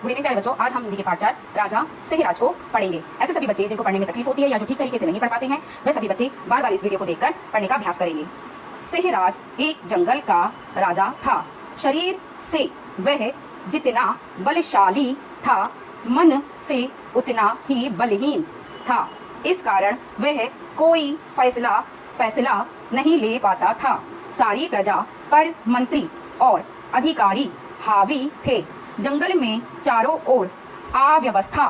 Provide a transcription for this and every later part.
Good evening प्यारे बच्चों, आज हम हिंदी के पाठ 4 राजा सहराज को पढ़ेंगे। ऐसे सभी बच्चे जिनको पढ़ने में तकलीफ होती है या जो ठीक तरीके से नहीं पढ़ पाते हैं, वे सभी बच्चे बार बार इस वीडियो को देखकर पढ़ने का अभ्यास करेंगे। सहराज एक जंगल का राजा था। शरीर से वह जितना बलशाली था, मन से उतना ही बलहीन था। इस कारण वह कोई फैसला नहीं ले पाता था। सारी प्रजा पर मंत्री और अधिकारी हावी थे। जंगल में चारों ओर अव्यवस्था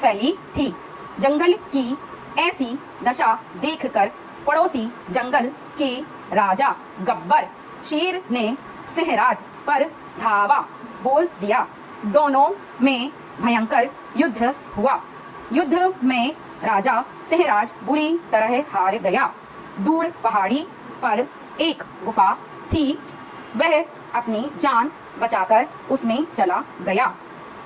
फैली थी। जंगल की ऐसी दशा देखकर पड़ोसी जंगल के राजा गब्बर शेर ने सहराज पर धावा बोल दिया। दोनों में भयंकर युद्ध हुआ। युद्ध में राजा सहराज बुरी तरह हार गया। दूर पहाड़ी पर एक गुफा थी। वह अपनी जान बचाकर उसमें चला गया।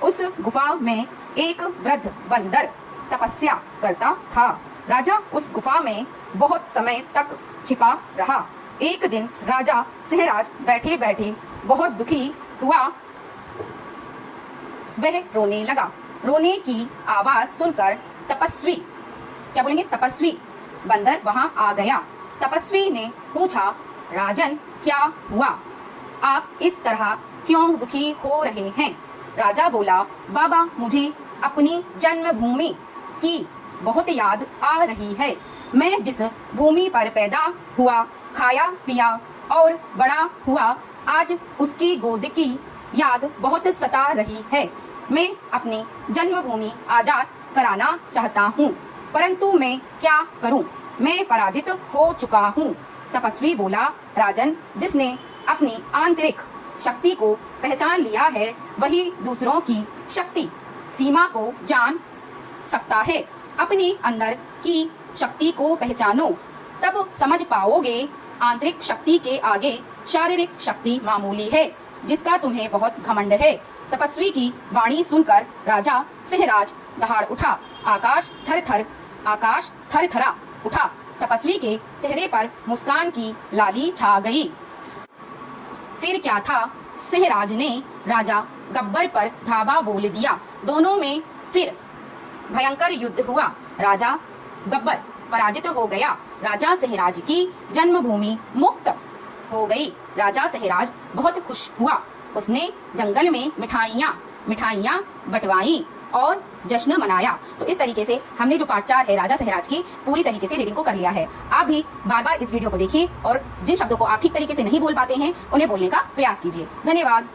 उस गुफा में एक वृद्ध बंदर तपस्या करता था। राजा उस गुफा में बहुत समय तक छिपा रहा। एक दिन राजा सहराज बैठे बैठे बहुत दुखी हुआ। वह रोने लगा। रोने की आवाज सुनकर तपस्वी बंदर वहां आ गया। तपस्वी ने पूछा, राजन क्या हुआ? आप इस तरह क्यों दुखी हो रहे हैं? राजा बोला, बाबा मुझे अपनी जन्मभूमि की बहुत याद आ रही है। मैं जिस भूमि पर पैदा हुआ, खाया पिया और बड़ा हुआ, आज उसकी गोद की याद बहुत सता रही है। मैं अपनी जन्मभूमि आजाद कराना चाहता हूँ, परंतु मैं क्या करूँ? मैं पराजित हो चुका हूँ। तपस्वी बोला, राजन, जिसने अपनी आंतरिक शक्ति को पहचान लिया है, वही दूसरों की शक्ति सीमा को जान सकता है। अपनी अंदर की शक्ति को पहचानो, तब समझ पाओगे आंतरिक शक्ति के आगे शारीरिक शक्ति मामूली है, जिसका तुम्हें बहुत घमंड है। तपस्वी की वाणी सुनकर राजा सहराज दहाड़ उठा। आकाश थर थरा उठा। तपस्वी के चेहरे पर मुस्कान की लाली छा गई। फिर क्या था, सहराज ने राजा गब्बर पर धावा बोल दिया। दोनों में फिर भयंकर युद्ध हुआ। राजा गब्बर पराजित हो गया। राजा सहराज की जन्मभूमि मुक्त हो गई। राजा सहराज बहुत खुश हुआ। उसने जंगल में मिठाइयाँ बंटवाई और जश्न मनाया। तो इस तरीके से हमने जो पाठ 4 है राजा सहराज की, पूरी तरीके से रीडिंग को कर लिया है। आप भी बार बार इस वीडियो को देखिए और जिन शब्दों को आप ठीक तरीके से नहीं बोल पाते हैं, उन्हें बोलने का प्रयास कीजिए। धन्यवाद।